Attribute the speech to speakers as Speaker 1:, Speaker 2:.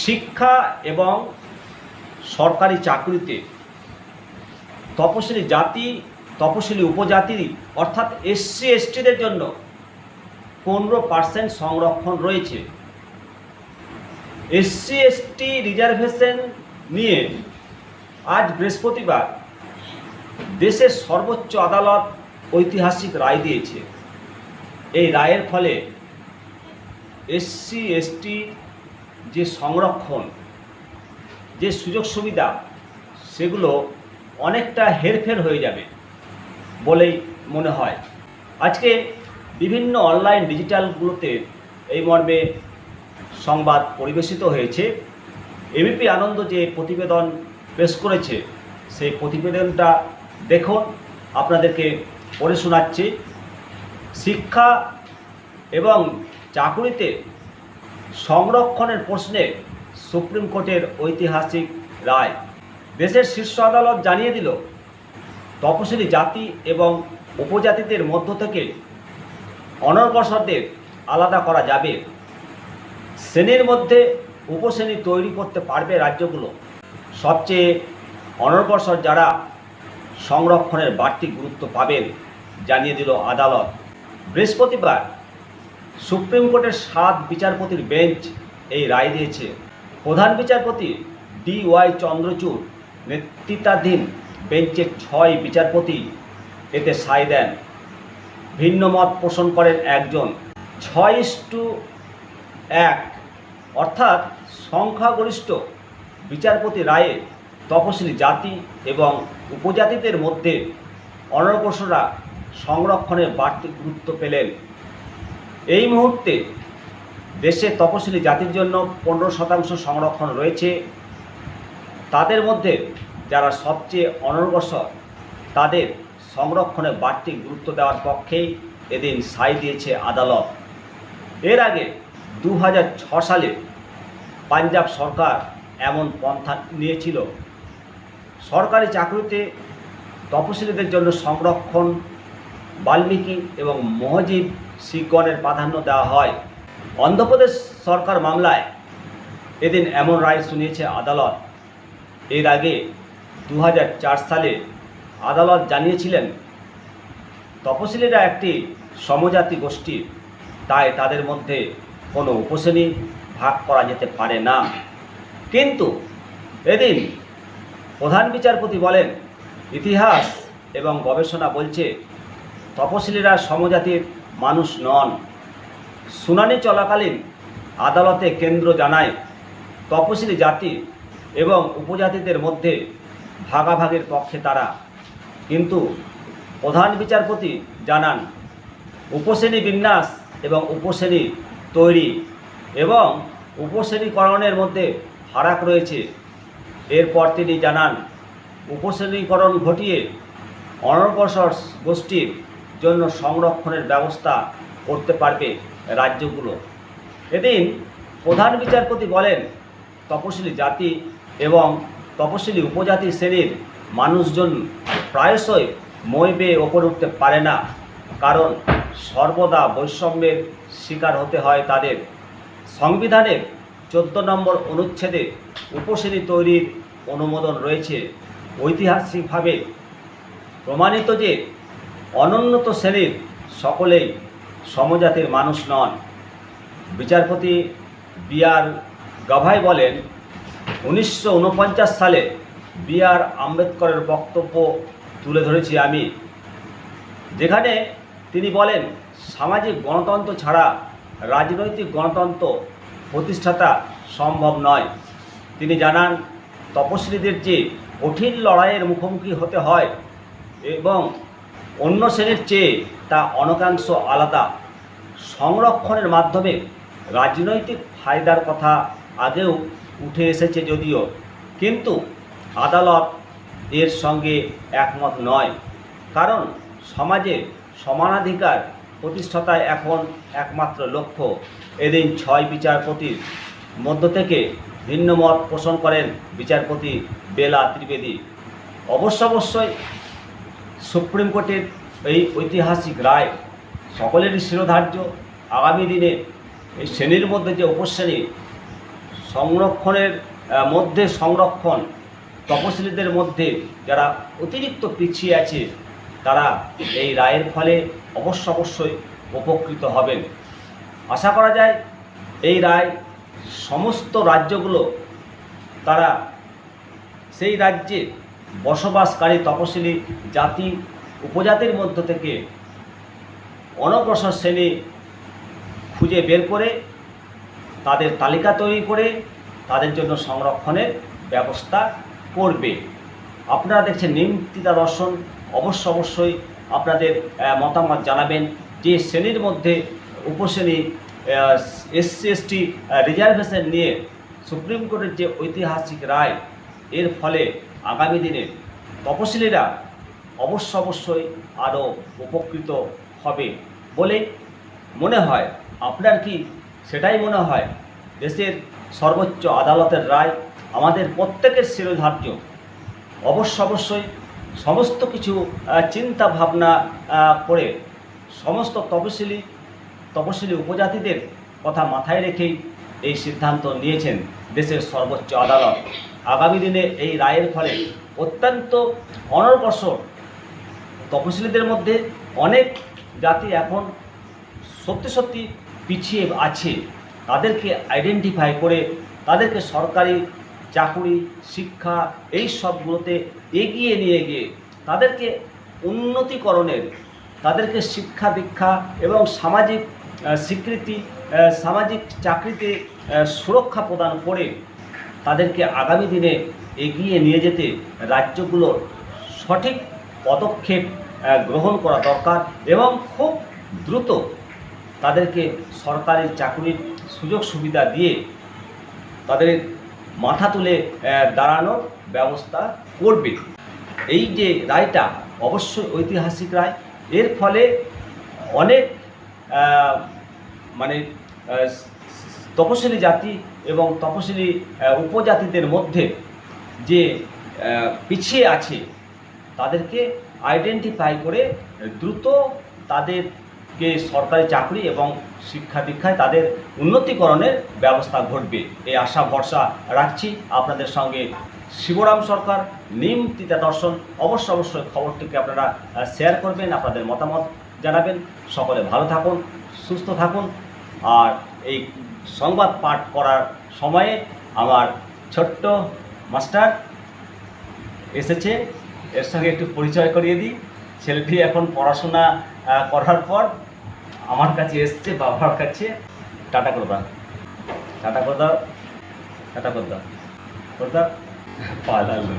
Speaker 1: শিক্ষা এবং সরকারি চাকরিতে তপশিলি জাতি, তপশিলি উপজাতি অর্থাৎ এসসি এসটিদের জন্য 15% সংরক্ষণ রয়েছে। এসসি এসটি রিজার্ভেশন নিয়ে আজ বৃহস্পতিবার দেশের সর্বোচ্চ আদালত ঐতিহাসিক রায় দিয়েছে। এই রায়ের ফলে এসসি এসটি যে সংরক্ষণ, যে সুযোগ সুবিধা, সেগুলো অনেকটা হেরফের হয়ে যাবে বলেই মনে হয়। আজকে বিভিন্ন অনলাইন ডিজিটালগুলোতে এই মর্মে সংবাদ পরিবেশিত হয়েছে। এবিপি আনন্দ যে প্রতিবেদন পেশ করেছে সেই প্রতিবেদনটা দেখুন, আপনাদেরকে পড়ে শোনাচ্ছি। শিক্ষা এবং চাকুরিতে সংরক্ষণের প্রশ্নে সুপ্রিম কোর্টের ঐতিহাসিক রায়। দেশের শীর্ষ আদালত জানিয়ে দিল, তপশিলি জাতি এবং উপজাতিদের মধ্য থেকে অনগ্রসরদের আলাদা করা যাবে। শ্রেণীর মধ্যে উপশ্রেণী তৈরি করতে পারবে রাজ্যগুলো। সবচেয়ে অনগ্রসর যারা সংরক্ষণের বাড়তি গুরুত্ব পাবেন জানিয়ে দিল আদালত। বৃহস্পতিবার সুপ্রিম কোর্টের 7 বিচারপতির বেঞ্চ এই রায় দিয়েছে। প্রধান বিচারপতি DY চন্দ্রচূড় নেতৃত্বাধীন বেঞ্চের 6 বিচারপতি এতে সায় দেন। ভিন্ন মত পোষণ করেন একজন। 6:1 অর্থাৎ সংখ্যাগরিষ্ঠ বিচারপতি রায়ে তপশিলি জাতি এবং উপজাতিদের মধ্যে অনগ্রসররা সংরক্ষণের বাড়তি গুরুত্ব পেলেন। এই মুহূর্তে দেশে তপশিলি জাতির জন্য 15% সংরক্ষণ রয়েছে। তাদের মধ্যে যারা সবচেয়ে অনগ্রসর তাদের সংরক্ষণে বাড়তি গুরুত্ব দেওয়ার পক্ষেই এদিন সায় দিয়েছে আদালত। এর আগে 2006 সালে পাঞ্জাব সরকার এমন পন্থা নিয়েছিল। সরকারি চাকরিতে তপশিলীদের জন্য সংরক্ষণ বাল্মীকি এবং মহজিব শিখগণের প্রাধান্য দেওয়া হয়। অন্ধ্রপ্রদেশ সরকার মামলায় এদিন এমন রায় শুনিয়েছে আদালত। এর আগে 2004 সালে আদালত জানিয়েছিলেন, তপশিলীরা একটি সমজাতি গোষ্ঠী, তাই তাদের মধ্যে কোনো উপশ্রেণী ভাগ করা যেতে পারে না। কিন্তু এদিন প্রধান বিচারপতি বলেন, ইতিহাস এবং গবেষণা বলছে তপশিলীরা সমজাতির মানুষ নন। শুনানি চলাকালীন আদালতে কেন্দ্র জানায়, তপশিলি জাতি এবং উপজাতিদের মধ্যে ভাগাভাগির পক্ষে তারা। কিন্তু প্রধান বিচারপতি জানান, উপশ্রেণী বিন্যাস এবং উপশ্রেণী তৈরি এবং উপশ্রেণীকরণের মধ্যে ফারাক রয়েছে। এরপর তিনি জানান, উপশ্রেণীকরণ ঘটিয়ে অনগ্রসর গোষ্ঠীর জন্য সংরক্ষণের ব্যবস্থা করতে পারবে রাজ্যগুলো। এদিন প্রধান বিচারপতি বলেন, তপশিলি জাতি এবং তপশিলি উপজাতি শ্রেণীর মানুষজন প্রায়শই মই বেয়ে ওপরে উঠতে পারে না, কারণ সর্বদা বৈষম্যের শিকার হতে হয় তাদের। সংবিধানের 14 নম্বর অনুচ্ছেদে উপশ্রেণী তৈরির অনুমোদন রয়েছে। ঐতিহাসিকভাবে প্রমাণিত যে অনুন্নত শ্রেণীর সকলেই সমজাতির মানুষ নন। বিচারপতি BR গাভাই বলেন, 1949 সালে BR আম্বেদকরের বক্তব্য তুলে ধরেছি আমি, যেখানে তিনি বলেন, সামাজিক গণতন্ত্র ছাড়া রাজনৈতিক গণতন্ত্র প্রতিষ্ঠাতা সম্ভব নয়। তিনি জানান, তপশিলীদের যে কঠিন লড়াইয়ের মুখোমুখি হতে হয় এবং অন্য শ্রেণীর চেয়ে তা অনেকাংশ আলাদা। সংরক্ষণের মাধ্যমে রাজনৈতিক ফায়দার কথা আগেও উঠে এসেছে যদিও, কিন্তু আদালত এর সঙ্গে একমত নয়, কারণ সমাজে সমানাধিকার প্রতিষ্ঠাতাই এখন একমাত্র লক্ষ্য। এদিন 6 বিচারপতির মধ্য থেকে ভিন্ন মত পোষণ করেন বিচারপতি বেলা ত্রিবেদী। অবশ্যই সুপ্রিম কোর্টের এই ঐতিহাসিক রায় সকলেরই শিরোধার্য। আগামী দিনে এই শ্রেণীর মধ্যে যে উপশ্রেণী সংরক্ষণের মধ্যে সংরক্ষণ, তপশিলীদের মধ্যে যারা অতিরিক্ত পিছিয়ে আছে তারা এই রায়ের ফলে অবশ্যই উপকৃত হবেন। আশা করা যায় এই রায় সমস্ত রাজ্যগুলো তারা সেই রাজ্যে বসবাসকারী তপশিলি জাতি উপজাতির মধ্য থেকে অনগ্রসর শ্রেণী খুঁজে বের করে তাদের তালিকা তৈরি করে তাদের জন্য সংরক্ষণের ব্যবস্থা করবে। আপনারা দেখছেন নিমতিতা দর্শন, অবশ্যই আপনাদের মতামত জানাবেন যে শ্রেণীর মধ্যে উপশ্রেণী এসসি এসটি রিজার্ভেশন নিয়ে সুপ্রিম কোর্টের যে ঐতিহাসিক রায়, এর ফলে আগামী দিনে তপশিলীরা অবশ্যই আরও উপকৃত হবে বলে মনে হয়। আপনার কি সেটাই মনে হয়? দেশের সর্বোচ্চ আদালতের রায় আমাদের প্রত্যেকের শিরোধার্য। অবশ্যই সমস্ত কিছু চিন্তা ভাবনা করে সমস্ত তপশিলি উপজাতিদের কথা মাথায় রেখেই এই সিদ্ধান্ত নিয়েছেন দেশের সর্বোচ্চ আদালত। আগামী দিনে এই রায়ের ফলে অত্যন্ত অনগ্রসর তপশিলীদের মধ্যে অনেক জাতি এখন সত্যি পিছিয়ে আছে, তাদেরকে আইডেন্টিফাই করে তাদেরকে সরকারি চাকুরি, শিক্ষা এই সবগুলোতে এগিয়ে নিয়ে গিয়ে তাদেরকে উন্নতিকরণের, তাদেরকে শিক্ষা দীক্ষা এবং সামাজিক স্বীকৃতি, সামাজিক চাকরিতে সুরক্ষা প্রদান করে তাদেরকে আগামী দিনে এগিয়ে নিয়ে যেতে রাজ্যগুলোর সঠিক পদক্ষেপ গ্রহণ করা দরকার এবং খুব দ্রুত তাদেরকে সরকারি চাকরির সুযোগ সুবিধা দিয়ে তাদের মাথা তুলে দাঁড়ানোর ব্যবস্থা করবে। এই যে রায়টা অবশ্যই ঐতিহাসিক রায়, এর ফলে অনেক তপশিলি জাতি এবং তপশিলি উপজাতিদের মধ্যে যে পিছিয়ে আছে তাদেরকে আইডেন্টিফাই করে দ্রুত তাদেরকে সরকারি চাকরি এবং শিক্ষা দীক্ষায় তাদের উন্নতিকরণের ব্যবস্থা ঘটবে, এই আশা ভরসা রাখছি। আপনাদের সঙ্গে শিবরাম সরকার, নিমতিতা দর্শন। অবশ্যই খবরটিকে আপনারা শেয়ার করবেন, আপনাদের মতামত জানাবেন। সকলে ভালো থাকুন, সুস্থ থাকুন। আর এই সংবাদ পাঠ করার সময়ে আমার ছোট্ট মাস্টার এসেছে, এর সঙ্গে একটু পরিচয় করিয়ে দিই। ছেলেটি এখন পড়াশোনা করার পর আমার কাছে এসছে, বাবার কাছে। টাটা করে দাও, টাটা করে দাও, টাটা করে দাও, করে দাও, পালালো।